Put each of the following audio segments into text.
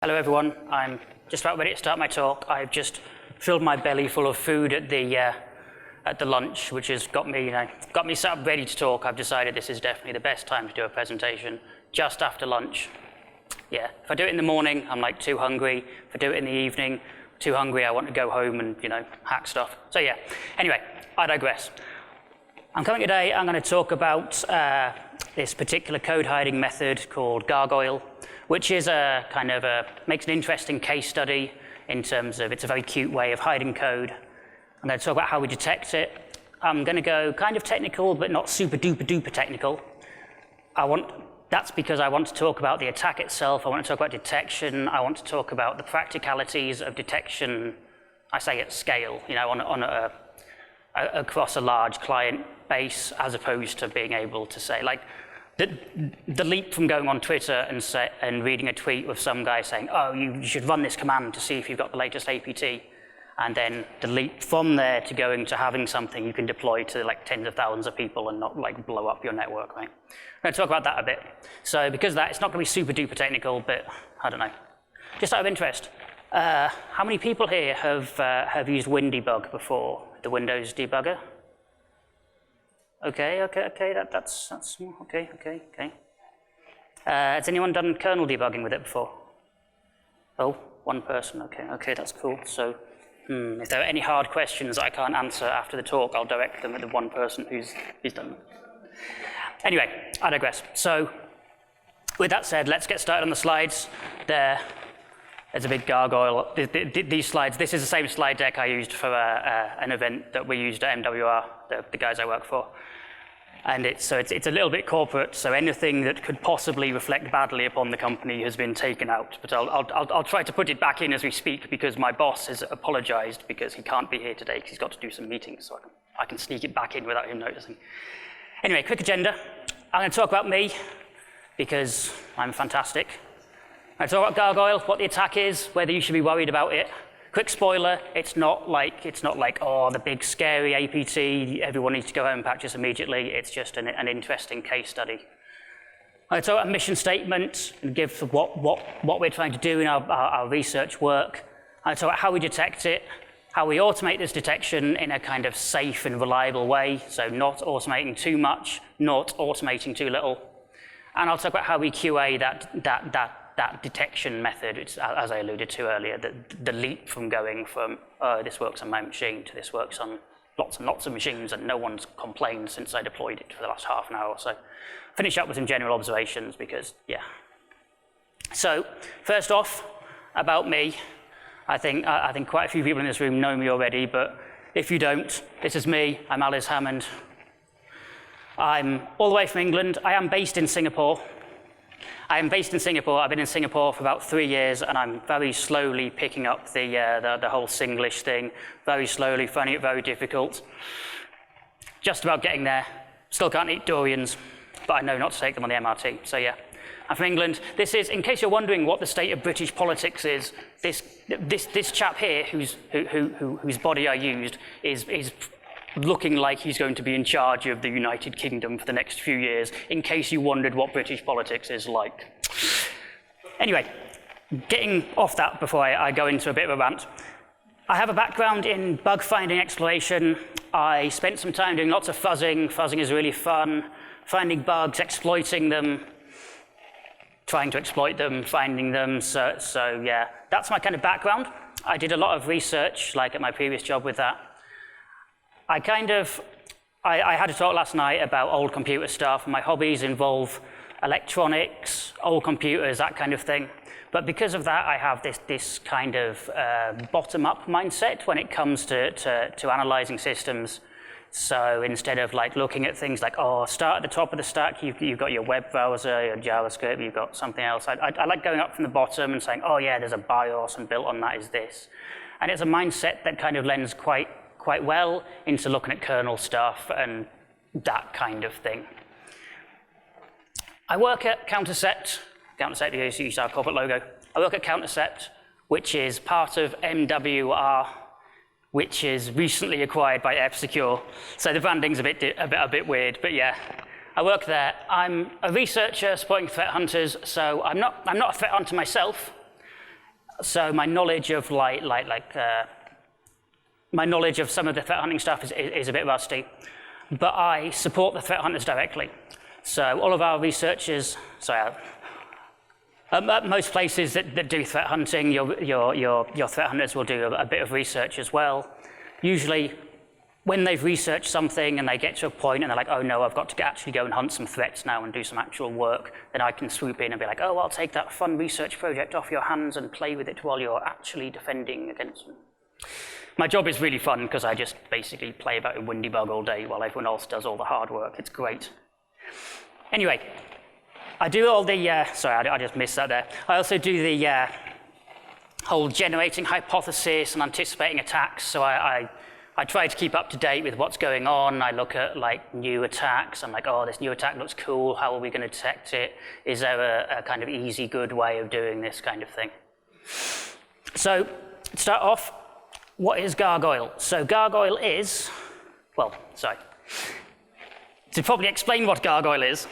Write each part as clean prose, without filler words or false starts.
Hello everyone, I'm just about ready to start my talk. I've just filled my belly full of food at the lunch, which has got me sat up ready to talk. I've decided this is definitely the best time to do a presentation, just after lunch. Yeah, if I do it in the morning, I'm like too hungry. If I do it in the evening, too hungry, I want to go home and, hack stuff. So yeah, anyway, I digress. I'm going to talk about this particular code hiding method called Gargoyle, which is makes an interesting case study in terms of it's a very cute way of hiding code. I'm going to talk about how we detect it. I'm going to go kind of technical, but not super duper duper technical. That's because I want to talk about the attack itself. I want to talk about detection. I want to talk about the practicalities of detection. I say at scale, across a large client base, as opposed to being able to say, like, the leap from going on Twitter and reading a tweet with some guy saying, oh, you should run this command to see if you've got the latest APT, and then the leap from there to going to having something you can deploy to like tens of thousands of people and not like blow up your network, right? I'm going to talk about that a bit. So because of that, it's not going to be super duper technical, but I don't know. Just out of interest, how many people here have used WinDbg before, the Windows debugger? Okay, that's okay. Has anyone done kernel debugging with it before? Oh, one person, okay, that's cool. So, if there are any hard questions I can't answer after the talk, I'll direct them at the one person who's done it. Anyway, I digress. So, with that said, let's get started on the slides. There's a big gargoyle. These slides, this is the same slide deck I used for an event that we used at MWR, the guys I work for. And it's a little bit corporate, so anything that could possibly reflect badly upon the company has been taken out. But I'll try to put it back in as we speak, because my boss has apologized because he can't be here today because he's got to do some meetings, so I can sneak it back in without him noticing. Anyway, quick agenda. I'm going to talk about me because I'm fantastic. I'm going to talk about Gargoyle, what the attack is, whether you should be worried about it. Quick spoiler, it's not like, oh, the big scary APT, everyone needs to go home and patch this immediately. It's just an interesting case study. I talk about a mission statement and give what we're trying to do in our research work. I talk about how we detect it, how we automate this detection in a kind of safe and reliable way, so not automating too much, not automating too little. And I'll talk about how we QA that detection method, as I alluded to earlier, the leap from going from, oh, this works on my machine to this works on lots and lots of machines and no one's complained since I deployed it for the last half an hour or so. Finish up with some general observations because, yeah. So, first off, about me. I think quite a few people in this room know me already, but if you don't, this is me. I'm Aliz Hammond. I'm all the way from England. I am based in Singapore. I've been in Singapore for about 3 years, and I'm very slowly picking up the whole Singlish thing, very slowly, finding it very difficult. Just about getting there. Still can't eat durians, but I know not to take them on the MRT, so yeah. I'm from England. This is, in case you're wondering what the state of British politics is, this chap here, whose body I used, is looking like he's going to be in charge of the United Kingdom for the next few years, in case you wondered what British politics is like. Anyway, getting off that before I go into a bit of a rant. I have a background in bug finding exploration. I spent some time doing lots of fuzzing. Fuzzing is really fun. Finding bugs, exploiting them, trying to exploit them, finding them. So yeah, that's my kind of background. I did a lot of research, like at my previous job with that. I had a talk last night about old computer stuff. My hobbies involve electronics, old computers, that kind of thing. But because of that, I have this kind of bottom-up mindset when it comes to analyzing systems. So instead of like looking at things like, oh, start at the top of the stack, you've got your web browser, your JavaScript, you've got something else. I like going up from the bottom and saying, oh yeah, there's a BIOS and built on that is this. And it's a mindset that kind of lends quite well into looking at kernel stuff and that kind of thing. I work at Countercept is our corporate logo. I work at Countercept, which is part of MWR, which is recently acquired by F-Secure. So the branding's a bit weird, but yeah. I work there. I'm a researcher supporting threat hunters, so I'm not a threat hunter myself, So my knowledge of my knowledge of some of the threat hunting stuff is a bit rusty, but I support the threat hunters directly. So all of our researchers, at most places that do threat hunting, your threat hunters will do a bit of research as well. Usually, when they've researched something and they get to a point and they're like, oh no, I've got to actually go and hunt some threats now and do some actual work, then I can swoop in and be like, oh, I'll take that fun research project off your hands and play with it while you're actually defending against them. My job is really fun because I just basically play about in WinDbg all day while everyone else does all the hard work. It's great. Anyway, I do all the, sorry, I just missed that there. I also do the whole generating hypothesis and anticipating attacks. So I try to keep up to date with what's going on. I look at like new attacks. I'm like, oh, this new attack looks cool. How are we going to detect it? Is there a kind of easy, good way of doing this kind of thing? So to start off, what is Gargoyle? So Gargoyle is, well, sorry. To probably explain what Gargoyle is,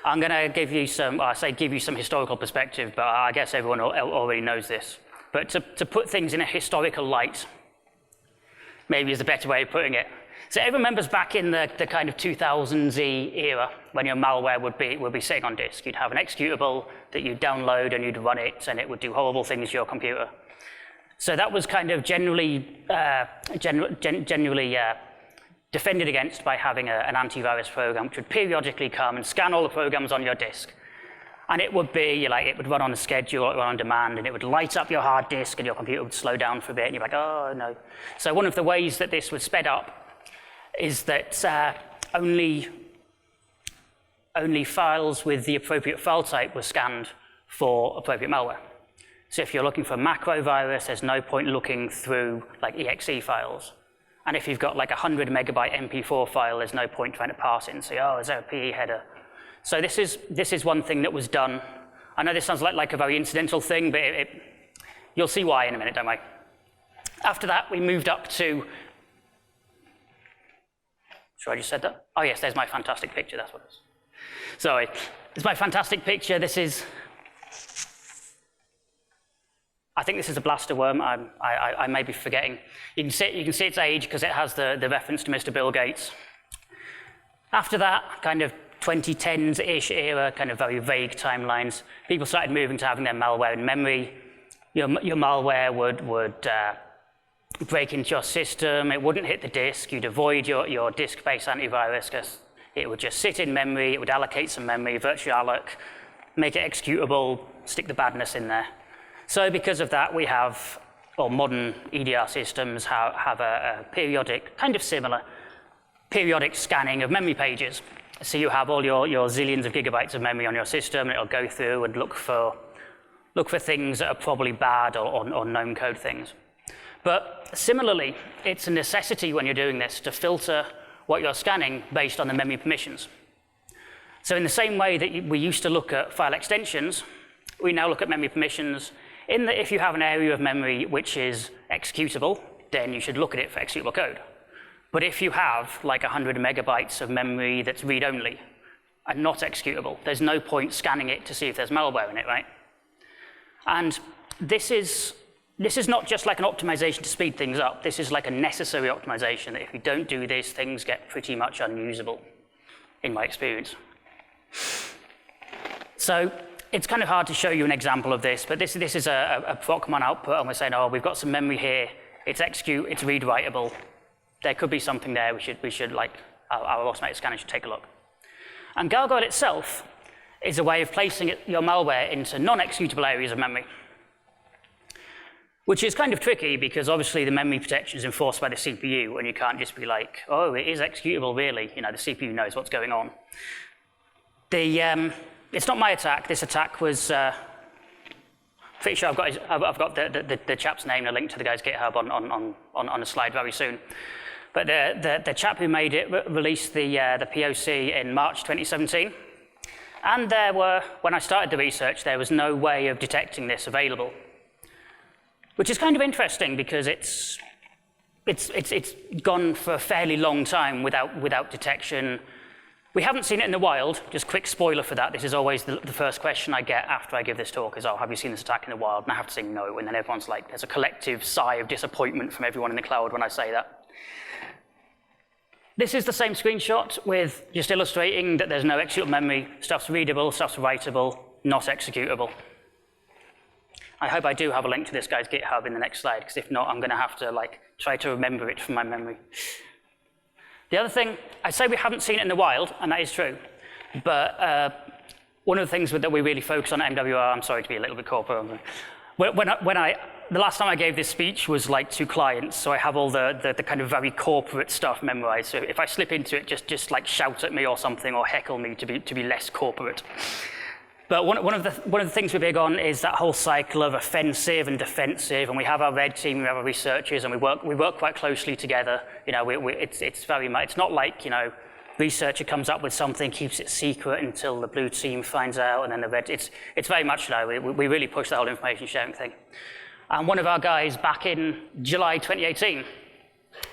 I'm going to give you some, give you some historical perspective, but I guess everyone already knows this. But to put things in a historical light, maybe is the better way of putting it. So everyone remembers back in the kind of 2000s era when your malware would be sitting on disk. You'd have an executable that you'd download and you'd run it, and it would do horrible things to your computer. So that was kind of generally defended against by having an antivirus program which would periodically come and scan all the programs on your disk. And it would be like, it would run on a schedule or on demand, and it would light up your hard disk and your computer would slow down for a bit, and you're like, oh no. So one of the ways that this was sped up is that only files with the appropriate file type were scanned for appropriate malware. So if you're looking for a macro virus, there's no point looking through like exe files. And if you've got like 100 megabyte MP4 file, there's no point trying to parse it and say, oh, is there a PE header? So this is one thing that was done. I know this sounds like a very incidental thing, but you'll see why in a minute, don't worry. After that, we moved up to, sure I just said that? Oh yes, there's my fantastic picture, that's what it is. Sorry, this is my fantastic picture. This is, I think this is a blaster worm. I may be forgetting. You can see its age because it has the reference to Mr. Bill Gates. After that, kind of 2010s-ish era, kind of very vague timelines, people started moving to having their malware in memory. Your malware would break into your system. It wouldn't hit the disk. You'd avoid your disk-based antivirus because it would just sit in memory. It would allocate some memory, virtual alloc, make it executable, stick the badness in there. So because of that, we have, or modern EDR systems have a periodic, kind of similar, periodic scanning of memory pages. So you have all your zillions of gigabytes of memory on your system, and it'll go through and look for things that are probably bad or known code things. But similarly, it's a necessity when you're doing this to filter what you're scanning based on the memory permissions. So in the same way that we used to look at file extensions, we now look at memory permissions in that if you have an area of memory which is executable, then you should look at it for executable code. But if you have like 100 megabytes of memory that's read-only and not executable, there's no point scanning it to see if there's malware in it, right? And this is not just like an optimization to speed things up. This is like a necessary optimization that if you don't do this, things get pretty much unusable, in my experience. So it's kind of hard to show you an example of this, but this is a procmon output, and we're saying, oh, we've got some memory here. It's execute, it's read-writable. There could be something there. We should like, our automated scanner should take a look. And Gargoyle itself is a way of placing your malware into non-executable areas of memory, which is kind of tricky because obviously the memory protection is enforced by the CPU, and you can't just be like, oh, it is executable, really. You know, the CPU knows what's going on. It's not my attack. This attack was, pretty sure I've got the chap's name and a link to the guy's GitHub on a slide very soon. But the chap who made it released the POC in March 2017. And when I started the research, there was no way of detecting this available, which is kind of interesting because it's gone for a fairly long time without detection. We haven't seen it in the wild. Just quick spoiler for that. This is always the first question I get after I give this talk is, oh, have you seen this attack in the wild? And I have to say no, and then everyone's like, there's a collective sigh of disappointment from everyone in the cloud when I say that. This is the same screenshot with just illustrating that there's no executable memory. Stuff's readable, stuff's writable, not executable. I hope I do have a link to this guy's GitHub in the next slide, because if not, I'm going to have to try to remember it from my memory. The other thing, I say we haven't seen it in the wild, and that is true, but one of the things that we really focus on at MWR, I'm sorry to be a little bit corporate, the last time I gave this speech was to clients, so I have all the kind of very corporate stuff memorized, so if I slip into it, just shout at me or something, or heckle me to be less corporate. But one of the things we're big on is that whole cycle of offensive and defensive, and we have our red team, we have our researchers, and we work quite closely together. It's very much, it's not like, researcher comes up with something, keeps it secret until the blue team finds out, and then the red, it's very much, we really push the whole information sharing thing. And one of our guys back in July 2018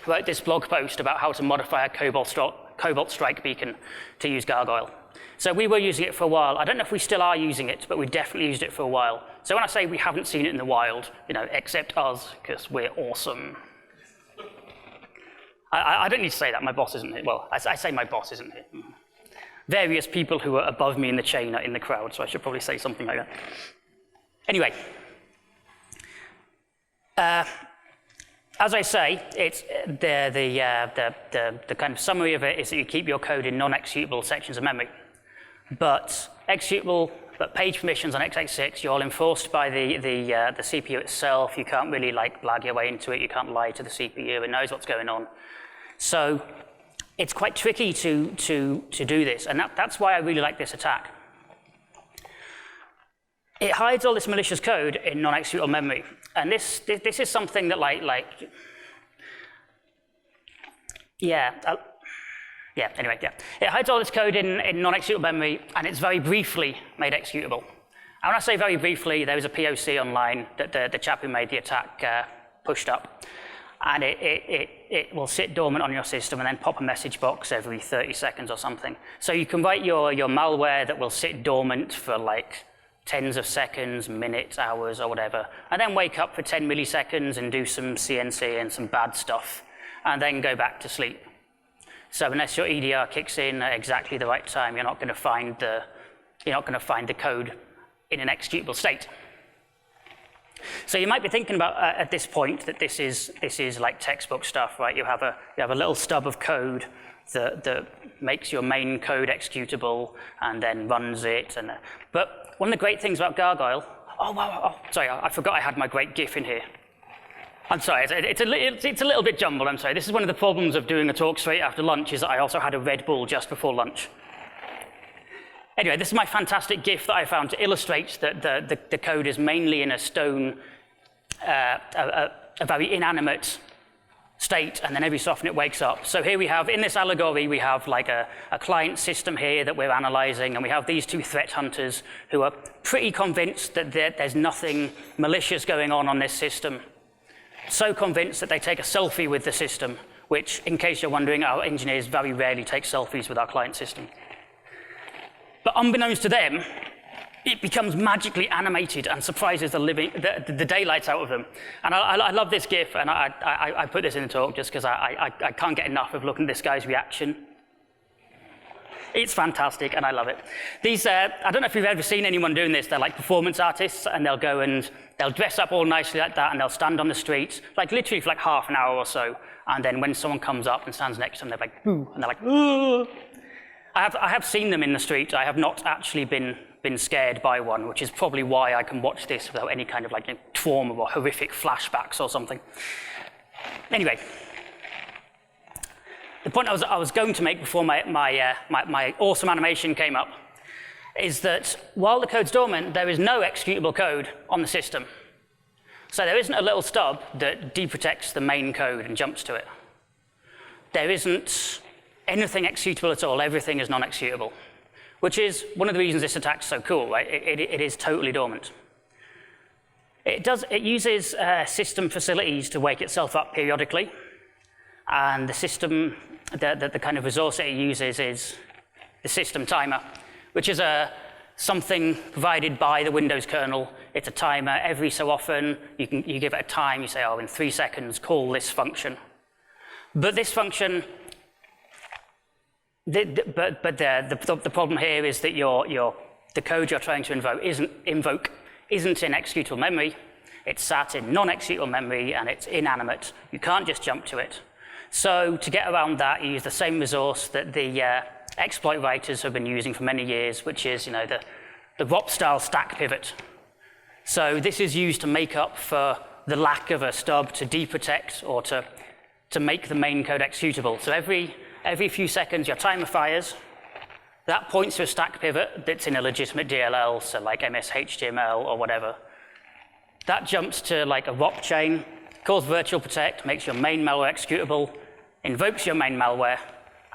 wrote this blog post about how to modify a Cobalt Strike beacon to use Gargoyle. So we were using it for a while. I don't know if we still are using it, but we definitely used it for a while. So when I say we haven't seen it in the wild, except us, because we're awesome. I don't need to say that, my boss isn't here. Well, I say my boss isn't here. Various people who are above me in the chain are in the crowd, so I should probably say something like that. Anyway. As I say, it's the kind of summary of it is that you keep your code in non-executable sections of memory. But page permissions on x86, you're all enforced by the CPU itself. You can't really blag your way into it. You can't lie to the CPU. It knows what's going on. So it's quite tricky to do this, and that's why I really like this attack. It hides all this malicious code in non-executable memory, and this is something that it hides all this code in non-executable memory, and it's very briefly made executable. And when I say very briefly, there was a POC online that the chap who made the attack pushed up, and it will sit dormant on your system and then pop a message box every 30 seconds or something. So you can write your malware that will sit dormant for tens of seconds, minutes, hours, or whatever, and then wake up for 10 milliseconds and do some CNC and some bad stuff, and then go back to sleep. So unless your EDR kicks in at exactly the right time, you're not going to find the code in an executable state. So you might be thinking about at this point that this is like textbook stuff, right? You have a little stub of code that makes your main code executable and then runs it. But one of the great things about Gargoyle, sorry, I forgot I had my great GIF in here. I'm sorry, it's a little bit jumbled, I'm sorry. This is one of the problems of doing a talk straight after lunch, is that I also had a Red Bull just before lunch. Anyway, this is my fantastic GIF that I found to illustrate that the code is mainly in a stone, a very inanimate state, and then every so often it wakes up. So here we have, in this allegory, we have a client system here that we're analyzing, and we have these two threat hunters who are pretty convinced that there's nothing malicious going on this system. So convinced that they take a selfie with the system, which, in case you're wondering, our engineers very rarely take selfies with our client system. But unbeknownst to them, it becomes magically animated and surprises the daylights out of them. And I love this GIF, and I put this in the talk just because I can't get enough of looking at this guy's reaction. It's fantastic, and I love it. These, I don't know if you've ever seen anyone doing this. They're like performance artists, and they'll go and they'll dress up all nicely like that, and they'll stand on the street, literally for half an hour or so. And then when someone comes up and stands next to them, they're like, boo, and they're like, ooh. I have seen them in the street. I have not actually been scared by one, which is probably why I can watch this without any kind of trauma or horrific flashbacks or something. Anyway. The point I was going to make before my awesome animation came up is that while the code's dormant, there is no executable code on the system. So there isn't a little stub that deprotects the main code and jumps to it. There isn't anything executable at all. Everything is non-executable, which is one of the reasons this attack's so cool, right? It is totally dormant. It uses system facilities to wake itself up periodically, and the system, the kind of resource it uses is the system timer, which is something provided by the Windows kernel. It's a timer. Every so often, you give it a time. You say, oh, in 3 seconds, call this function. But this function, the problem here is that the code you're trying to invoke isn't in executable memory. It's sat in non-executable memory, and it's inanimate. You can't just jump to it. So to get around that, you use the same resource that the exploit writers have been using for many years, which is the ROP-style stack pivot. So this is used to make up for the lack of a stub to deprotect or to make the main code executable. So every few seconds, your timer fires. That points to a stack pivot that's in a legitimate DLL, so like MS-HTML or whatever. That jumps to like a ROP chain, calls virtual protect, makes your main malware executable, invokes your main malware,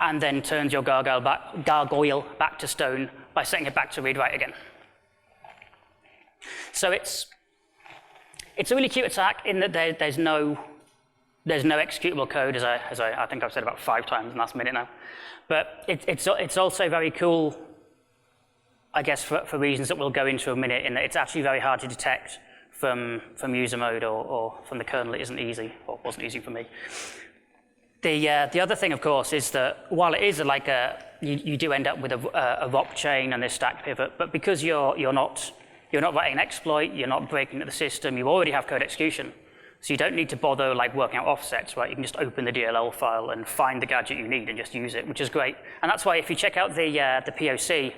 and then turns your Gargoyle back to stone by setting it back to read-write again. So it's a really cute attack in that there's no executable code, as I think I've said about 5 times in the last minute now. But it's also very cool, I guess, for reasons that we'll go into in a minute, in that it's actually very hard to detect from user mode or from the kernel. It isn't easy, or wasn't easy for me. The other thing, of course, is that while it is like you do end up with a ROP chain and this stack pivot, but because you're not writing an exploit, you're not breaking into the system, you already have code execution. So you don't need to bother like working out offsets, right? You can just open the DLL file and find the gadget you need and just use it, which is great. And that's why if you check out the POC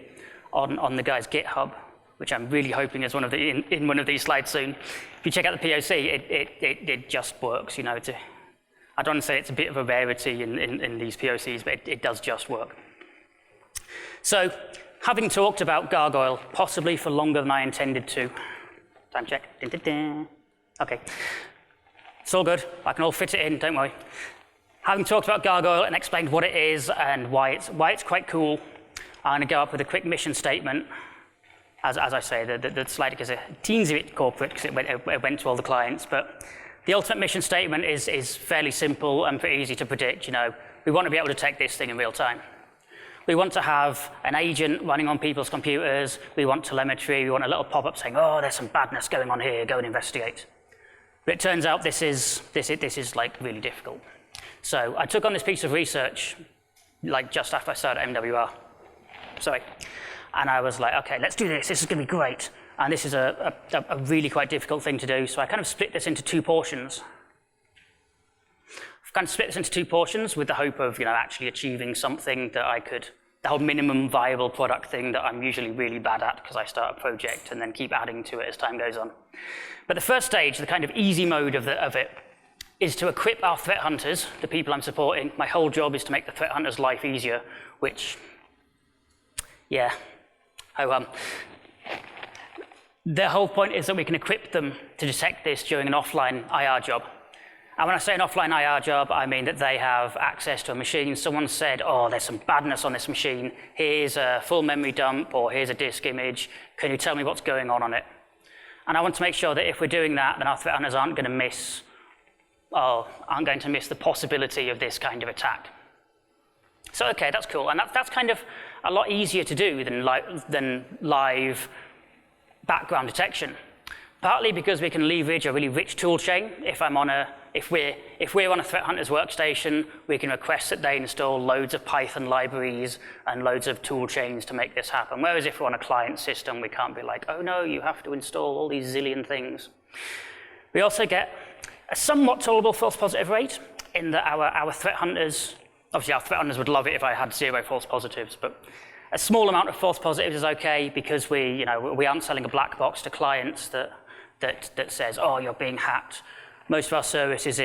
on the guy's GitHub, which I'm really hoping is in one of these slides soon, if you check out the POC, it just works. I don't want to say it's a bit of a rarity in these POCs, but it does just work. So having talked about Gargoyle, possibly for longer than I intended to. Time check. Dun, dun, dun. OK. It's all good. I can all fit it in, don't worry. Having talked about Gargoyle and explained what it is and why it's quite cool, I'm going to go up with a quick mission statement. As I say, the slide is a teensy bit corporate because it went to all the clients. But the ultimate mission statement is fairly simple and pretty easy to predict. We want to be able to detect this thing in real time. We want to have an agent running on people's computers. We want telemetry. We want a little pop-up saying, oh, there's some badness going on here. Go and investigate. But it turns out this is like really difficult. So I took on this piece of research like just after I started at MWR. And I was like, OK, let's do this. This is going to be great. And this is a really quite difficult thing to do. So I kind of split this into 2 portions. I've kind of split this into 2 portions with the hope of actually achieving something that the whole minimum viable product thing that I'm usually really bad at because I start a project and then keep adding to it as time goes on. But the first stage, the kind of easy mode of it, is to equip our threat hunters, the people I'm supporting. My whole job is to make the threat hunter's life easier, which, yeah, the whole point is that we can equip them to detect this during an offline IR job. And when I say an offline IR job, I mean that they have access to a machine. Someone said, oh, there's some badness on this machine. Here's a full memory dump, or here's a disk image. Can you tell me what's going on it? And I want to make sure that if we're doing that, then our threat hunters aren't going to miss the possibility of this kind of attack. So OK, that's cool. And that's kind of a lot easier to do than live background detection. Partly because we can leverage a really rich tool chain. If we're on a threat hunter's workstation, we can request that they install loads of Python libraries and loads of tool chains to make this happen. Whereas if we're on a client system, we can't be like, oh no, you have to install all these zillion things. We also get a somewhat tolerable false positive rate in that our threat hunters, obviously our threat hunters would love it if I had 0 false positives, but a small amount of false positives is okay because we aren't selling a black box to clients that says, oh, you're being hacked. Most of our service is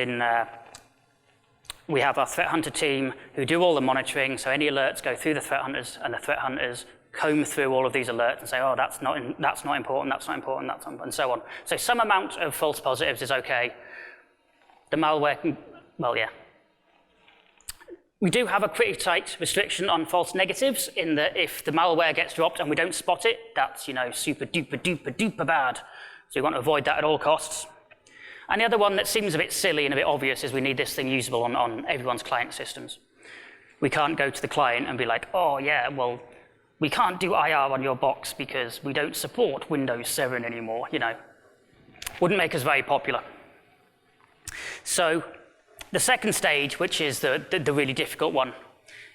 we have our threat hunter team who do all the monitoring, so any alerts go through the threat hunters, and the threat hunters comb through all of these alerts and say, oh, that's not important, that's not important, and so on. So some amount of false positives is okay. The malware can, well, yeah. We do have a pretty tight restriction on false negatives in that if the malware gets dropped and we don't spot it, that's super duper bad. So we want to avoid that at all costs. And the other one that seems a bit silly and a bit obvious is we need this thing usable on everyone's client systems. We can't go to the client and be like, oh yeah, well, we can't do IR on your box because we don't support Windows 7 anymore, you know. Wouldn't make us very popular. So the second stage, which is the really difficult one,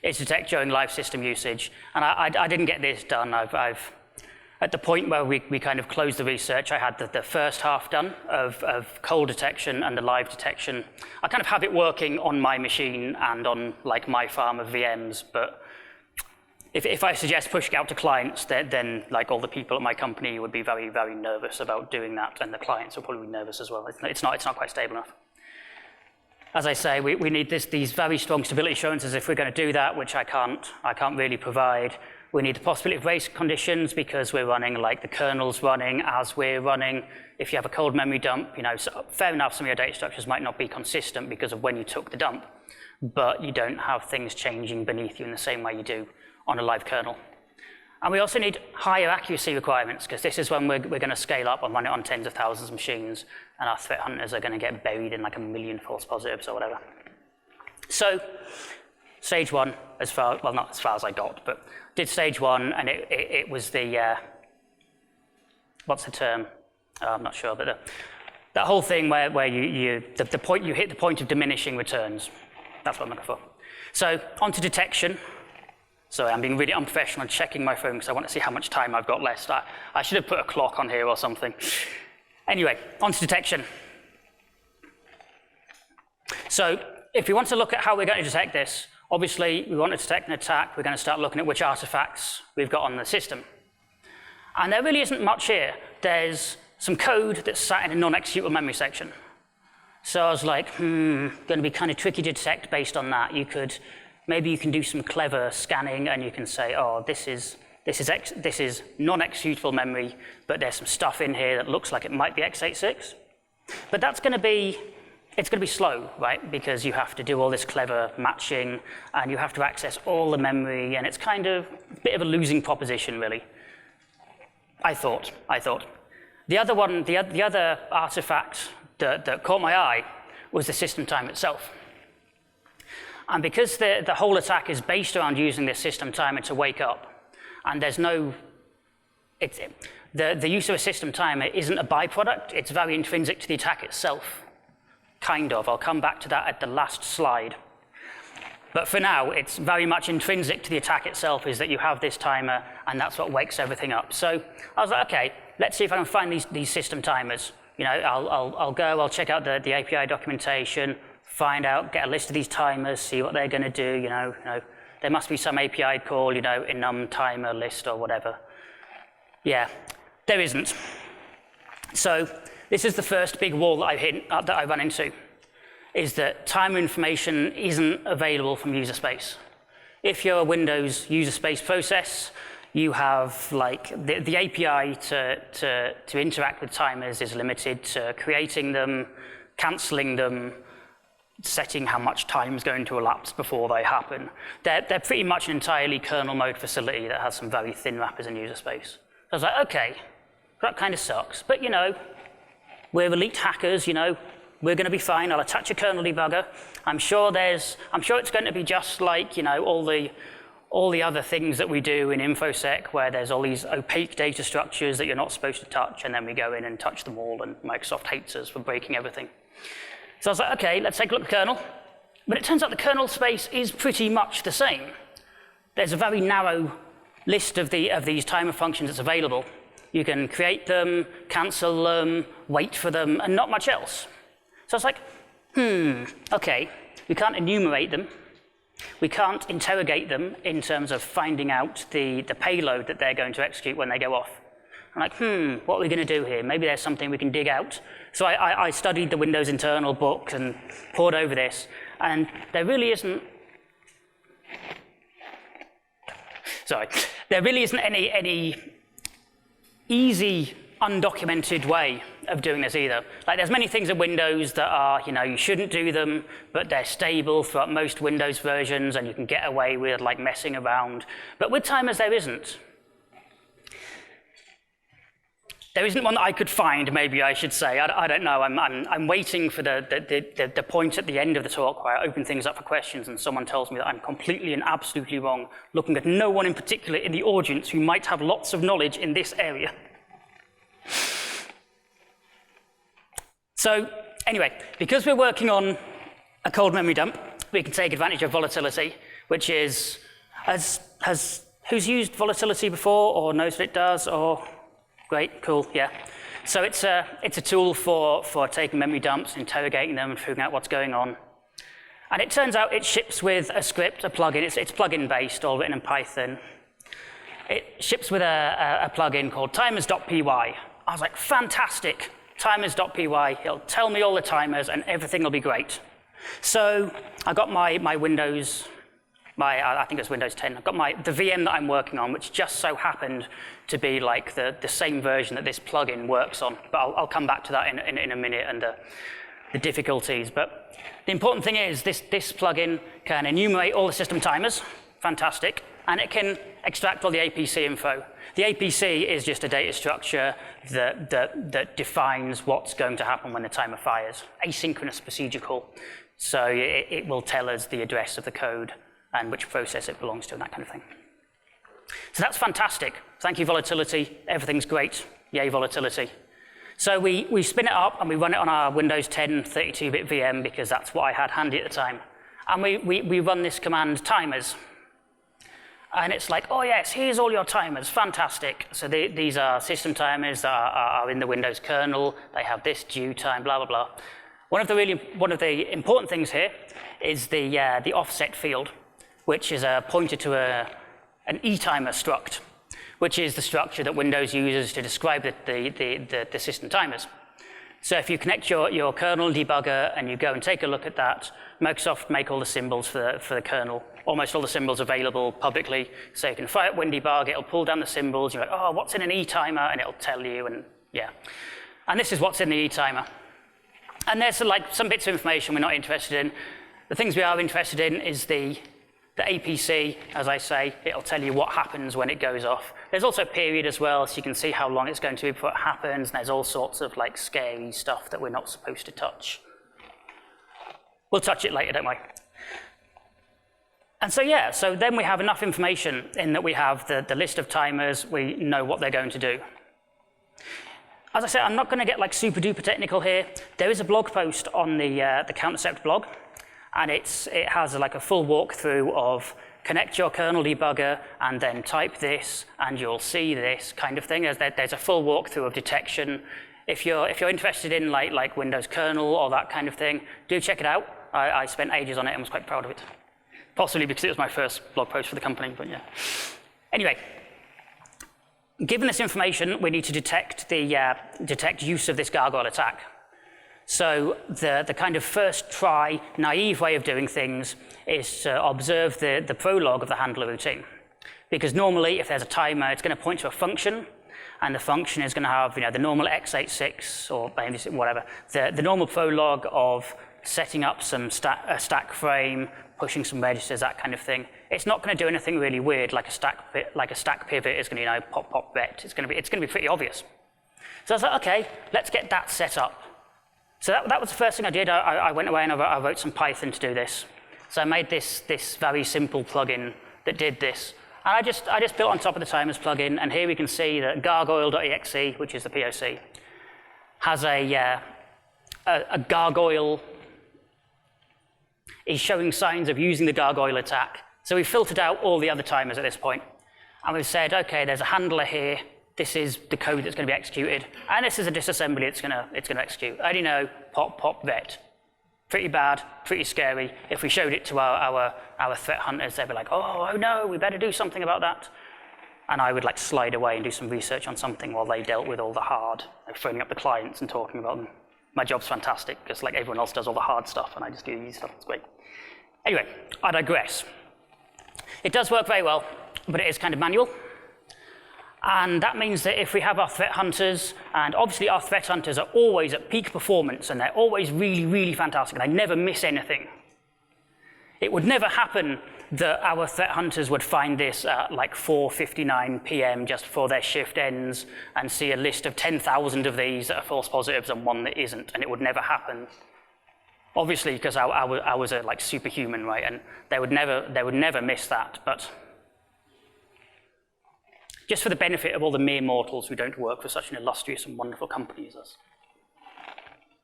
is to detect during live system usage. And I didn't get this done. At the point where we kind of closed the research, I had the first half done of cold detection and the live detection. I kind of have it working on my machine and on like my farm of VMs, but if I suggest pushing out to clients, then like all the people at my company would be very, very nervous about doing that, and the clients will probably be nervous as well. It's not quite stable enough. As I say, we need these very strong stability assurances if we're going to do that, which I can't really provide. We need the possibility of race conditions because we're running like the kernel's running as we're running. If you have a cold memory dump, you know, so fair enough, some of your data structures might not be consistent because of when you took the dump, but you don't have things changing beneath you in the same way you do on a live kernel. And we also need higher accuracy requirements because this is when we're going to scale up and run it on tens of thousands of machines, and our threat hunters are going to get buried in like 1 million false positives or whatever. So stage one, well, not as far as I got, but did stage one, and it was the, what's the term? I'm not sure, but that whole thing where you hit the point of diminishing returns. That's what I'm looking for. So onto detection. Sorry, I'm being really unprofessional and checking my phone because I want to see how much time I've got left. I should have put a clock on here or something. Anyway, onto detection. So if we want to look at how we're going to detect this, obviously we want to detect an attack. We're going to start looking at which artifacts we've got on the system. And there really isn't much here. There's some code that's sat in a non-executable memory section. So I was like, going to be kind of tricky to detect based on that. Maybe you can do some clever scanning and you can say, oh, this is non-executable memory, but there's some stuff in here that looks like it might be x86. But it's going to be slow, right? Because you have to do all this clever matching and you have to access all the memory, and it's kind of a bit of a losing proposition, really. I thought. The other artifact that caught my eye was the system time itself. And because the whole attack is based around using this system timer to wake up, and there's no, the use of a system timer isn't a byproduct, it's very intrinsic to the attack itself. Kind of, I'll come back to that at the last slide. But for now, it's very much intrinsic to the attack itself is that you have this timer, and that's what wakes everything up. So I was like, okay, let's see if I can find these system timers. You know, I'll check out the API documentation, find out, get a list of these timers, see what they're going to do. You know, there must be some API call, you know, enum timer list or whatever. Yeah, there isn't. So this is the first big wall that I run into, is that timer information isn't available from user space. If you're a Windows user space process, you have like the API to interact with timers is limited to creating them, canceling them, setting how much time is going to elapse before they happen. They're pretty much an entirely kernel mode facility that has some very thin wrappers in user space. So I was like, okay, that kind of sucks, but you know, we're elite hackers, you know, we're going to be fine. I'll attach a kernel debugger. I'm sure it's going to be just like, you know, all the other things that we do in InfoSec, where there's all these opaque data structures that you're not supposed to touch, and then we go in and touch them all, and Microsoft hates us for breaking everything. So I was like, okay, let's take a look at the kernel. But it turns out the kernel space is pretty much the same. There's a very narrow list of these timer functions that's available. You can create them, cancel them, wait for them, and not much else. So I was like, okay, we can't enumerate them. We can't interrogate them in terms of finding out the payload that they're going to execute when they go off. I'm like, what are we going to do here? Maybe there's something we can dig out. So I studied the Windows internal book and pored over this, and there really isn't any easy, undocumented way of doing this either. Like, there's many things in Windows that are, you know, you shouldn't do them, but they're stable throughout most Windows versions, and you can get away with like messing around. But with timers, there isn't. There isn't one that I could find, maybe I should say. I don't know. I'm waiting for the point at the end of the talk where I open things up for questions and someone tells me that I'm completely and absolutely wrong, looking at no one in particular in the audience who might have lots of knowledge in this area. So anyway, because we're working on a cold memory dump, we can take advantage of volatility, which is, who's used volatility before or knows what it does? Or great, cool, yeah. So it's a tool for taking memory dumps, interrogating them, and figuring out what's going on. And it turns out it ships with a script, a plugin. It's plugin based, all written in Python. It ships with a plugin called timers.py. I was like, fantastic, timers.py. It'll tell me all the timers, and everything will be great. So I got my Windows. I think it's Windows 10. I've got the VM that I'm working on, which just so happened to be like the same version that this plugin works on. But I'll come back to that in a minute and the difficulties. But the important thing is this plugin can enumerate all the system timers, fantastic, and it can extract all the APC info. The APC is just a data structure that defines what's going to happen when the timer fires. Asynchronous procedure call. So it will tell us the address of the code and which process it belongs to, and that kind of thing. So that's fantastic. Thank you, Volatility. Everything's great. Yay, Volatility. So we spin it up, and we run it on our Windows 10 32-bit VM, because that's what I had handy at the time. And we run this command, timers. And it's like, oh, yes, here's all your timers. Fantastic. So these are system timers that are in the Windows kernel. They have this due time, blah, blah, blah. One of the important things here is the offset field, which is a pointer to an e-timer struct, which is the structure that Windows uses to describe the system timers. So if you connect your kernel debugger and you go and take a look at that, Microsoft make all the symbols for the kernel, almost all the symbols available publicly. So you can fire up WinDbg, it'll pull down the symbols, you're like, oh, what's in an e-timer? And it'll tell you, and yeah. And this is what's in the e-timer. And there's some bits of information we're not interested in. The things we are interested in is the APC, as I say. It'll tell you what happens when it goes off. There's also a period as well, so you can see how long it's going to be before it happens. And there's all sorts of scary stuff that we're not supposed to touch. We'll touch it later, don't we? And so yeah, so then we have enough information in that we have the list of timers. We know what they're going to do. As I said, I'm not going to get super duper technical here. There is a blog post on the Countercept blog, and it has a full walkthrough of connect your kernel debugger and then type this and you'll see this kind of thing. There's a full walkthrough of detection. If you're interested in like Windows kernel or that kind of thing, do check it out. I spent ages on it and was quite proud of it. Possibly because it was my first blog post for the company, but yeah. Anyway. Given this information, we need to detect use of this Gargoyle attack. So the kind of first try, naive way of doing things is to observe the prologue of the handler routine. Because normally, if there's a timer, it's going to point to a function, and the function is going to have the normal x86 or whatever, the normal prologue of setting up some stack frame, pushing some registers, that kind of thing. It's not going to do anything really weird like a stack pivot is going to pop ret. It's going to be pretty obvious. So I was like, okay, let's get that set up. So that was the first thing I did. I went away and I wrote some Python to do this. So I made this very simple plugin that did this. And I just built on top of the timers plugin, and here we can see that gargoyle.exe, which is the POC, has a gargoyle is showing signs of using the gargoyle attack. So we filtered out all the other timers at this point, and we've said, okay, there's a handler here. This is the code that's going to be executed, and this is a disassembly it's going to execute. I already know pop ret. Pretty bad, pretty scary. If we showed it to our threat hunters, they'd be like, oh no, we better do something about that. And I would slide away and do some research on something while they dealt with all the hard, phoning up the clients and talking about them. My job's fantastic because everyone else does all the hard stuff, and I just do the easy stuff. It's great. Anyway, I digress. It does work very well, but it is kind of manual. And that means that if we have our threat hunters, and obviously our threat hunters are always at peak performance, and they're always really, really fantastic, and they never miss anything. It would never happen that our threat hunters would find this at like 4:59 p.m. just before their shift ends and see a list of 10,000 of these that are false positives and one that isn't, and it would never happen. Obviously, because I was a like superhuman, right? And they would never miss that. But just for the benefit of all the mere mortals who don't work for such an illustrious and wonderful company as us.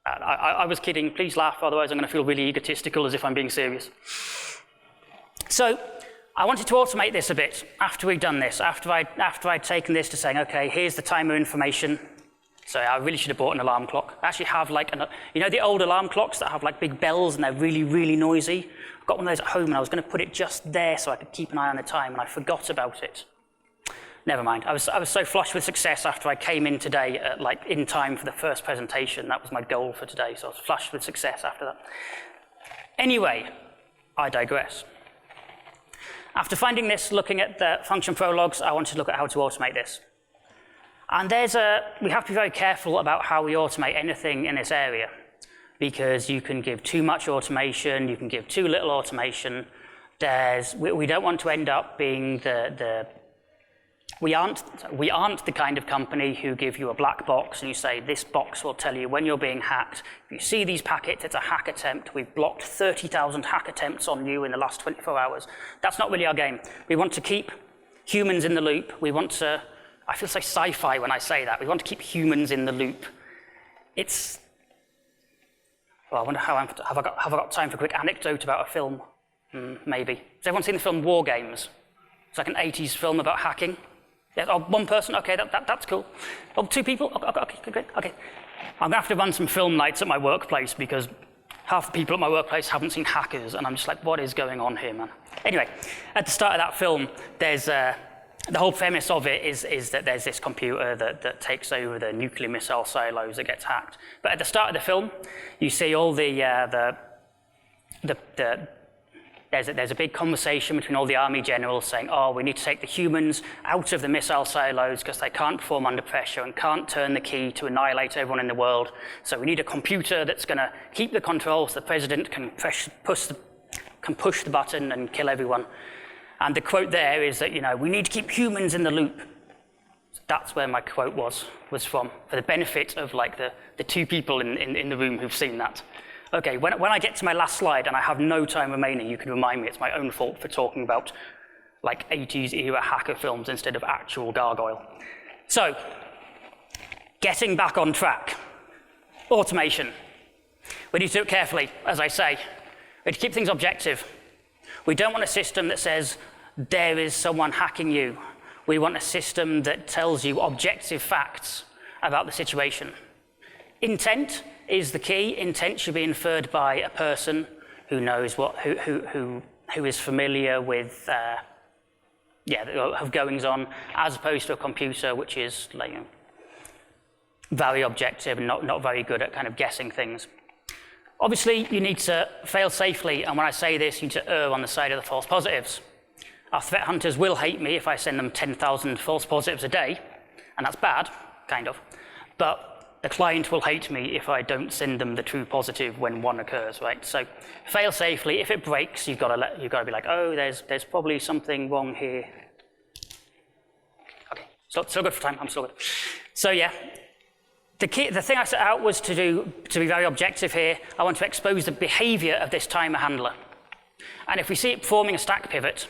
I was kidding. Please laugh, otherwise I'm going to feel really egotistical as if I'm being serious. So I wanted to automate this a bit after we'd done this, after I'd taken this to saying, okay, here's the timer information. So I really should have bought an alarm clock. I actually have like, you know the old alarm clocks that have like big bells and they're really, really noisy? I've got one of those at home and I was going to put it just there so I could keep an eye on the time, and I forgot about it. Never mind. I was so flushed with success after I came in today, like in time for the first presentation. That was my goal for today, so I was flushed with success after that. Anyway, I digress. After finding this, looking at the function prologues, I wanted to look at how to automate this. And we have to be very careful about how we automate anything in this area, because you can give too much automation, you can give too little automation. We don't want to end up being we aren't the kind of company who give you a black box and you say, this box will tell you when you're being hacked. If you see these packets, it's a hack attempt. We've blocked 30,000 hack attempts on you in the last 24 hours. That's not really our game. We want to keep humans in the loop. We want to, I feel so sci-fi when I say that. We want to keep humans in the loop. Well, I wonder have I got time for a quick anecdote about a film? Maybe. Has everyone seen the film War Games? It's like an 80s film about hacking. Yeah, oh, one person, okay, that's cool. Oh, two people, okay, great, okay. I'm gonna have to run some film nights at my workplace because half the people at my workplace haven't seen Hackers, and I'm just like, what is going on here, man? Anyway, at the start of that film, there's the whole premise of it is that there's this computer that takes over the nuclear missile silos that gets hacked. But at the start of the film, you see all there's a big conversation between all the army generals saying, oh, we need to take the humans out of the missile silos because they can't perform under pressure and can't turn the key to annihilate everyone in the world. So we need a computer that's going to keep the controls so the president can push the button and kill everyone. And the quote there is that, you know, we need to keep humans in the loop. So that's where my quote was from, for the benefit of like the two people in the room who've seen that. Okay, when I get to my last slide and I have no time remaining, you can remind me it's my own fault for talking about like 80s era hacker films instead of actual Gargoyle. So, getting back on track. Automation. We need to do it carefully, as I say. We need to keep things objective. We don't want a system that says, there is someone hacking you. We want a system that tells you objective facts about the situation. Intent is the key. Intent should be inferred by a person who knows who is familiar with of goings on, as opposed to a computer which is like, very objective and not very good at kind of guessing things. Obviously, you need to fail safely, and when I say this, you need to err on the side of the false positives. Our threat hunters will hate me if I send them 10,000 false positives a day, and that's bad, kind of. But the client will hate me if I don't send them the true positive when one occurs, right? So fail safely. If it breaks, you've got to be like, oh, there's probably something wrong here. Okay, still good for time. I'm still good. So yeah, the thing I set out was to be very objective here. I want to expose the behavior of this timer handler, and if we see it performing a stack pivot,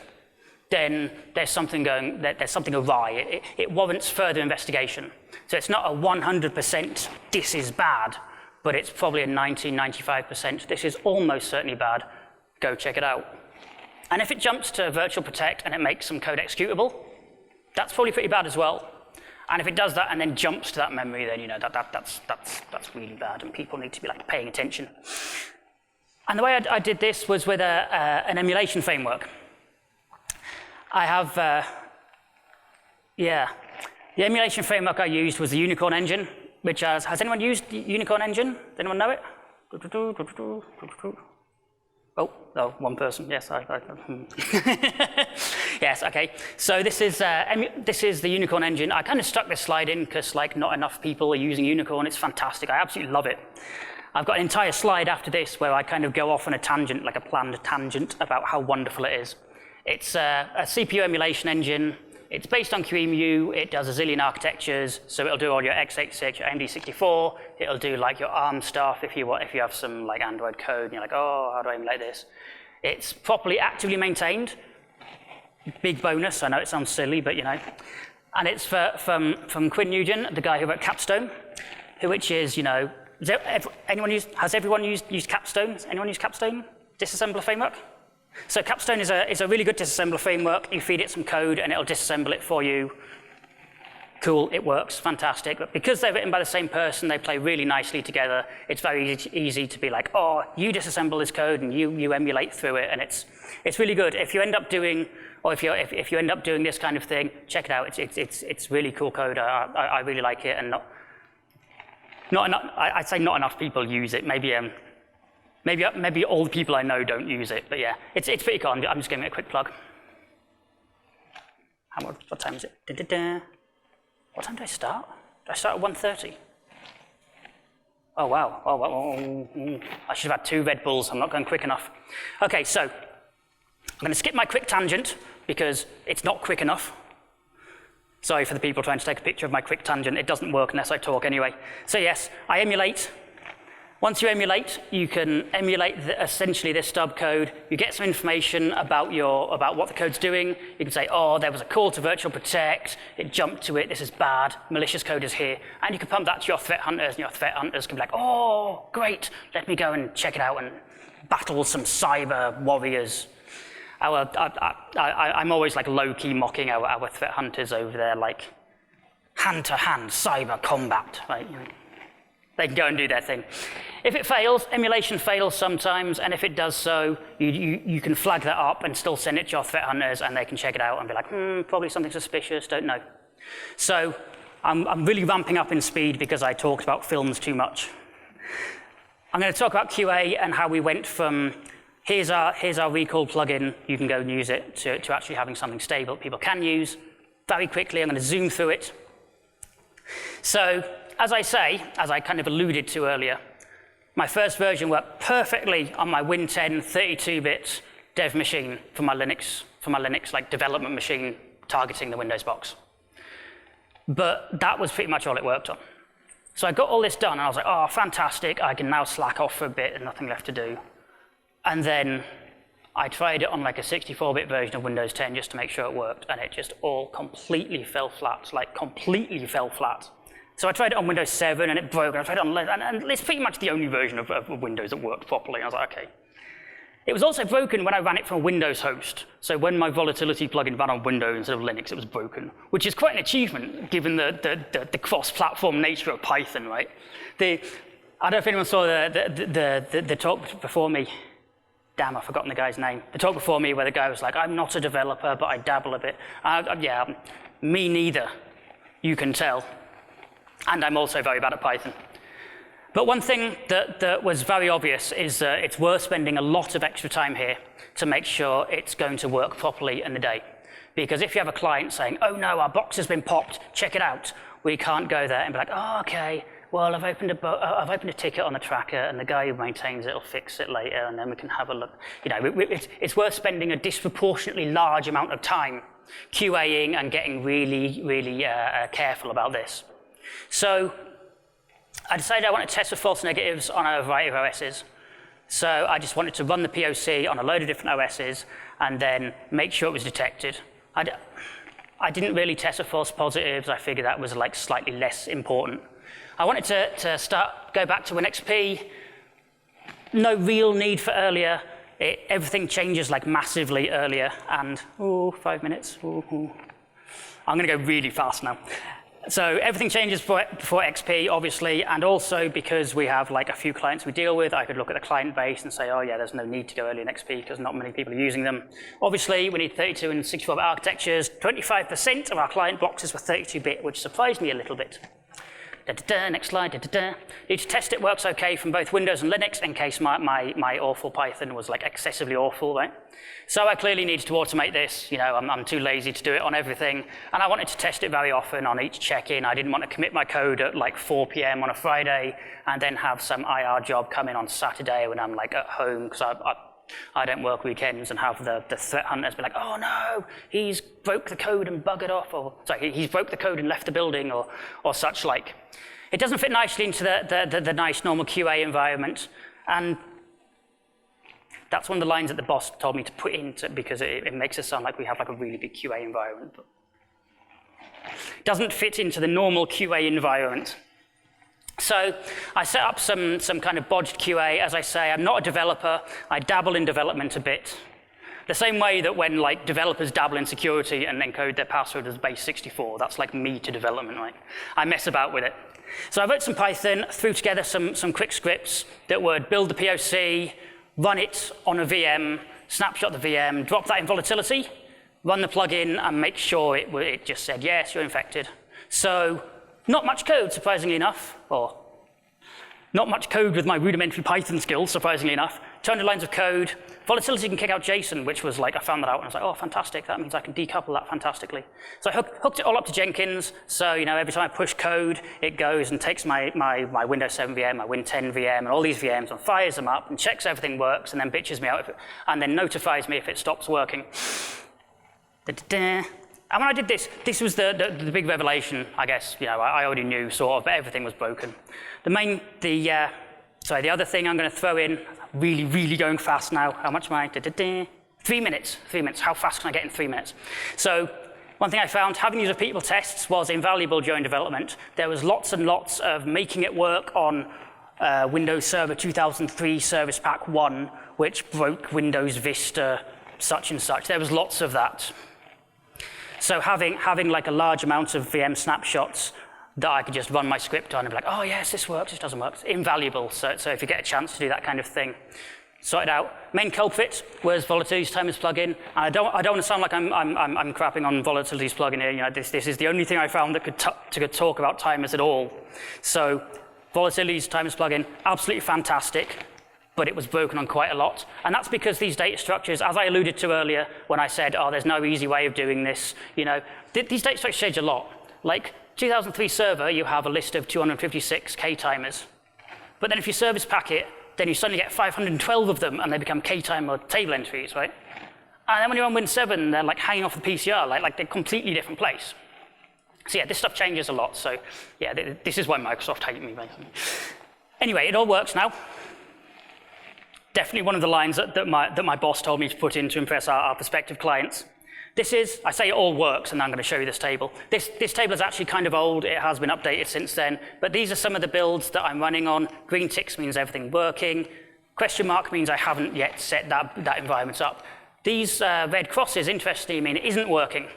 then there's something awry. It warrants further investigation. So it's not a 100% this is bad, but it's probably a 90-95% this is almost certainly bad. Go check it out. And if it jumps to virtual protect and it makes some code executable, that's probably pretty bad as well. And if it does that and then jumps to that memory, then that's really bad, and people need to be like paying attention. And the way I did this was with an emulation framework. I have, the emulation framework I used was the Unicorn engine, which has anyone used the Unicorn engine? Does anyone know it? Oh, one person, yes. Yes, okay. So this is the Unicorn engine. I kind of stuck this slide in because like not enough people are using Unicorn. It's fantastic, I absolutely love it. I've got an entire slide after this where I kind of go off on a tangent, like a planned tangent, about how wonderful it is. It's a CPU emulation engine. It's based on QEMU. It does a zillion architectures, so it'll do all your x86, your AMD 64. It'll do like your ARM stuff if you have some like Android code and you're like, oh, how do I emulate this? It's properly actively maintained. Big bonus. I know it sounds silly, but you know. And it's from Quinn Nugent, the guy who wrote Capstone, which is, you know, has everyone used Capstone? Has anyone used Capstone? Disassembler framework? So Capstone is a really good disassembler framework. You feed it some code and it'll disassemble it for you. Cool, it works, fantastic. But because they're written by the same person, they play really nicely together. It's very easy to be like, oh, you disassemble this code and you emulate through it, and it's really good. If you end up doing, or if you end up doing this kind of thing, check it out. It's really cool code. I really like it, and not enough. I'd say not enough people use it. Maybe all the people I know don't use it, but yeah, it's pretty cool. I'm just giving it a quick plug. What time is it? What time do I start? Do I start at 1:30? Oh wow! I should have had 2 Red Bulls. I'm not going quick enough. Okay, so I'm going to skip my quick tangent because it's not quick enough. Sorry for the people trying to take a picture of my quick tangent. It doesn't work unless I talk anyway. So yes, I emulate. Once you emulate, you can emulate essentially this stub code. You get some information about what the code's doing. You can say, oh, there was a call to virtual protect. It jumped to it. This is bad. Malicious code is here. And you can pump that to your threat hunters, and your threat hunters can be like, oh, great. Let me go and check it out and battle some cyber warriors. I'm always like low-key mocking our threat hunters over there, like hand-to-hand cyber combat, right? You know, they can go and do their thing. If it fails, emulation fails sometimes, and if it does so, you can flag that up and still send it to your threat hunters, and they can check it out and be like, probably something suspicious, don't know. So I'm really ramping up in speed because I talked about films too much. I'm going to talk about QA and how we went from here's our recall plugin, you can go and use it, to actually having something stable that people can use. Very quickly, I'm going to zoom through it. So, as I kind of alluded to earlier, my first version worked perfectly on my Win 10 32-bit dev machine for my Linux like development machine targeting the Windows box. But that was pretty much all it worked on. So I got all this done, and I was like, oh, fantastic, I can now slack off for a bit and nothing left to do. And then I tried it on like a 64-bit version of Windows 10 just to make sure it worked, and it just all completely fell flat, like completely fell flat. So I tried it on Windows 7 and it broke, and I tried it on, and it's pretty much the only version of Windows that worked properly. I was like, okay. It was also broken when I ran it from a Windows host. So when my Volatility plugin ran on Windows instead of Linux, it was broken, which is quite an achievement given the cross-platform nature of Python, right? I don't know if anyone saw the talk before me. Damn, I've forgotten the guy's name. The talk before me where the guy was like, I'm not a developer, but I dabble a bit. Yeah, me neither, you can tell. And I'm also very bad at Python. But one thing that was very obvious is that it's worth spending a lot of extra time here to make sure it's going to work properly in the day. Because if you have a client saying, oh no, our box has been popped, check it out, we can't go there and be like, oh, okay, well, I've opened a ticket on the tracker, and the guy who maintains it will fix it later, and then we can have a look. You know, it's worth spending a disproportionately large amount of time QAing and getting really, really careful about this. So I decided I wanted to test for false negatives on a variety of OSs. So I just wanted to run the POC on a load of different OSs and then make sure it was detected. I didn't really test for false positives. I figured that was like slightly less important. I wanted to go back to WinXP. No real need for earlier. Everything changes like massively earlier. And, 5 minutes. I'm going to go really fast now. So everything changes before XP, obviously, and also because we have like a few clients we deal with, I could look at the client base and say, oh yeah, there's no need to go early in XP because not many people are using them. Obviously, we need 32 and 64-bit architectures. 25% of our client boxes were 32-bit, which surprised me a little bit. Next slide. Need to test it works okay from both Windows and Linux in case my awful Python was like excessively awful, right? So I clearly needed to automate this. You know, I'm too lazy to do it on everything, and I wanted to test it very often on each check-in. I didn't want to commit my code at like 4 p.m. on a Friday and then have some IR job come in on Saturday when I'm like at home, because I don't work weekends, and have the threat hunters be like, oh no, he's broke the code and buggered off, or sorry, he's broke the code and left the building, or such like. It doesn't fit nicely into the nice normal QA environment, and that's one of the lines that the boss told me to put into, because it makes us sound like we have like a really big QA environment. But it doesn't fit into the normal QA environment. So I set up some kind of bodged QA. As I say, I'm not a developer. I dabble in development a bit. The same way that when like developers dabble in security and encode their password as base 64, that's like me to development, right? I mess about with it. So I wrote some Python, threw together some quick scripts that would build the POC, run it on a VM, snapshot the VM, drop that in Volatility, run the plugin, and make sure it just said, yes, you're infected. So not much code, surprisingly enough, or not much code with my rudimentary Python skills, surprisingly enough. 200 lines of code. Volatility can kick out JSON, which was like, I found that out, and I was like, oh, fantastic. That means I can decouple that fantastically. So I hooked it all up to Jenkins. So, you know, every time I push code, it goes and takes my Windows 7 VM, my Win 10 VM, and all these VMs, and fires them up, and checks everything works, and then bitches me out, and then notifies me if it stops working. And when I did this was the big revelation, I guess. You know, I already knew, sort of, but everything was broken. The other thing I'm going to throw in, really going fast now. How much am I? 3 minutes. 3 minutes. How fast can I get in 3 minutes? So one thing I found, having used repeatable tests was invaluable during development. There was lots and lots of making it work on Windows Server 2003 Service Pack 1, which broke Windows Vista, such and such. There was lots of that. So having like a large amount of VM snapshots that I could just run my script on and be like, oh yes, this works, this doesn't work. It's invaluable. So if you get a chance to do that kind of thing, sort it out. Main culprit was Volatility's Timers plugin. And I don't want to sound like I'm crapping on Volatility's plugin here. You know, this is the only thing I found that could talk about timers at all. So Volatility's Timers plugin, absolutely fantastic, but it was broken on quite a lot. And that's because these data structures, as I alluded to earlier when I said, oh, there's no easy way of doing this, you know, these data structures change a lot. Like 2003 server, you have a list of 256 K-timers. But then if you service pack it, then you suddenly get 512 of them, and they become K-timer table entries, right? And then when you're on Win 7, they're like hanging off the PCR, like they're a completely different place. So yeah, this stuff changes a lot. So yeah, this is why Microsoft hate me, basically. Anyway, it all works now. Definitely one of the lines that my boss told me to put in to impress our prospective clients. This is, I say it all works, and I'm going to show you this table. This table is actually kind of old. It has been updated since then, but these are some of the builds that I'm running on. Green ticks means everything working. Question mark means I haven't yet set that environment up. These red crosses, interestingly, mean it isn't working.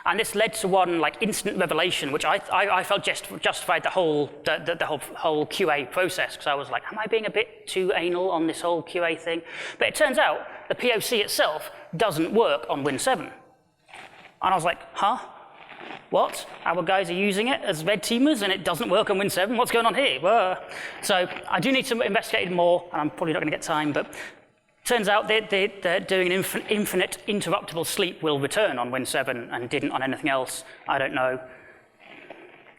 And this led to one like instant revelation, which I felt justified the whole QA process, because I was like, am I being a bit too anal on this whole QA thing? But it turns out the POC itself doesn't work on Win 7. And I was like, huh? What? Our guys are using it as red teamers and it doesn't work on Win 7? What's going on here? Whoa. So I do need to investigate more, and I'm probably not going to get time, but turns out they're doing an infinite interruptible sleep will return on Win 7 and didn't on anything else. I don't know.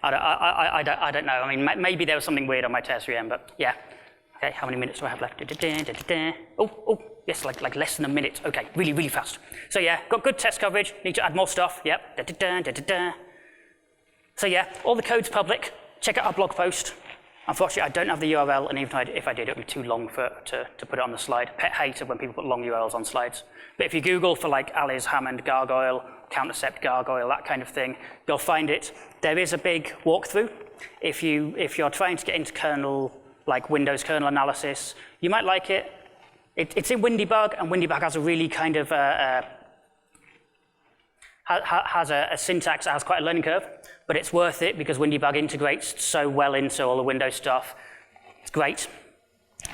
I don't know. I mean, maybe there was something weird on my test VM, but yeah. Okay, how many minutes do I have left? Oh, yes, like less than a minute. Okay, really fast. So yeah, got good test coverage. Need to add more stuff. Yep. So yeah, all the code's public. Check out our blog post. Unfortunately, I don't have the URL, and even if I did, it would be too long to put it on the slide. Pet hate of when people put long URLs on slides. But if you Google for like Aliz, Hammond, Gargoyle, Countercept, Gargoyle, that kind of thing, you'll find it. There is a big walkthrough. If you're trying to get into kernel, like Windows kernel analysis, you might like it. It's in WinDbg, and WinDbg has a really kind of has a syntax that has quite a learning curve, but it's worth it because WinDbg integrates so well into all the Windows stuff. It's great.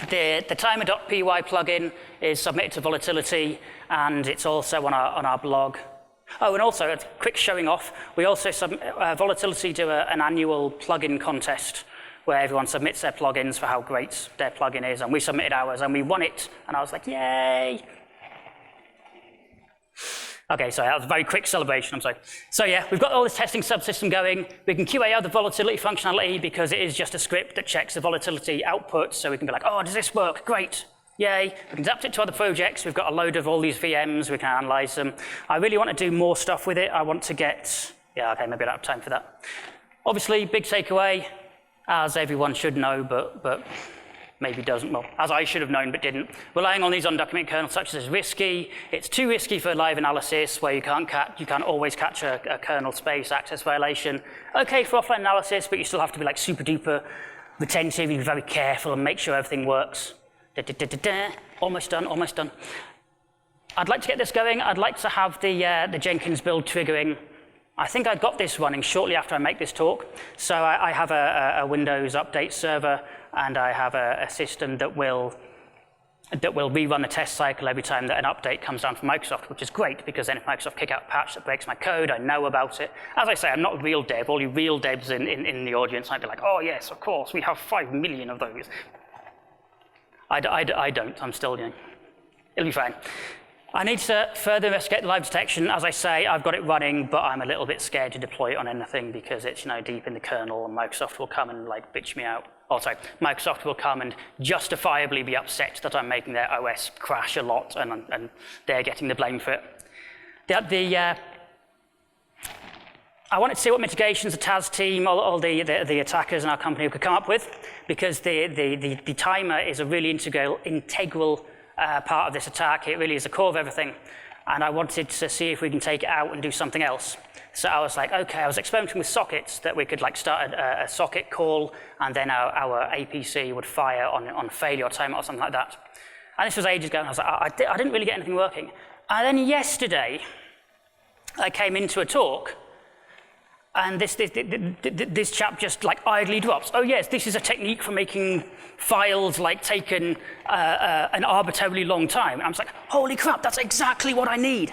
The timer.py plugin is submitted to Volatility, and it's also on our blog. Oh, and also a quick showing off. We also Volatility do an annual plugin contest where everyone submits their plugins for how great their plugin is, and we submitted ours, and we won it, and I was like, yay! Okay, so that was a very quick celebration, I'm sorry. So yeah, we've got all this testing subsystem going. We can QA out the volatility functionality because it is just a script that checks the volatility output, so we can be like, oh, does this work? Great. Yay, we can adapt it to other projects. We've got a load of all these VMs, we can analyze them. I really want to do more stuff with it. I want to get, yeah, okay, maybe I don't have time for that. Obviously, big takeaway, as everyone should know, but maybe doesn't, well, as I should have known but didn't. Relying on these undocumented kernels such as risky. It's too risky for live analysis where you can't always catch a kernel space access violation. Okay for offline analysis, but you still have to be like super duper retentive, you be very careful and make sure everything works. Almost done, almost done. I'd like to get this going. I'd like to have the Jenkins build triggering. I think I got this running shortly after I make this talk. So I have a Windows update server, and I have a system that will rerun the test cycle every time that an update comes down from Microsoft, which is great, because then if Microsoft kick out a patch that breaks my code, I know about it. As I say, I'm not a real dev. All you real devs in the audience might be like, oh yes, of course, we have 5 million of those. I don't, I'm still doing. It'll be fine. I need to further investigate the live detection. As I say, I've got it running, but I'm a little bit scared to deploy it on anything because it's deep in the kernel, and Microsoft will come and like bitch me out. Oh, sorry, Microsoft will come and justifiably be upset that I'm making their OS crash a lot, and they're getting the blame for it. I wanted to see what mitigations the Taz team, all the attackers in our company could come up with, because the timer is a really integral part of this attack. It really is the core of everything. And I wanted to see if we can take it out and do something else. So I was like, okay, I was experimenting with sockets, that we could like start a socket call, and then our APC would fire on failure or timeout or something like that. And this was ages ago, and I was like, I didn't really get anything working. And then yesterday, I came into a talk, and this chap just like idly drops, oh yes, this is a technique for making files like take an arbitrarily long time. And I was like, holy crap, that's exactly what I need.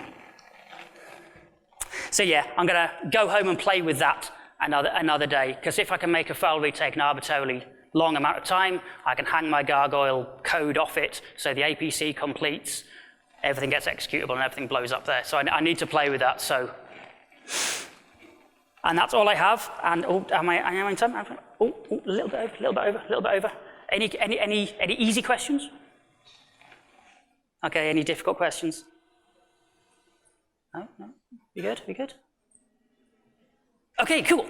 So yeah, I'm gonna go home and play with that another day, because if I can make a file retake an arbitrarily long amount of time, I can hang my Gargoyle code off it, so the APC completes, everything gets executable and everything blows up there. So I need to play with that, so. And that's all I have. And oh, am I in time? Oh, a little bit over. Any easy questions? Okay, any difficult questions? No? You good? Okay, cool.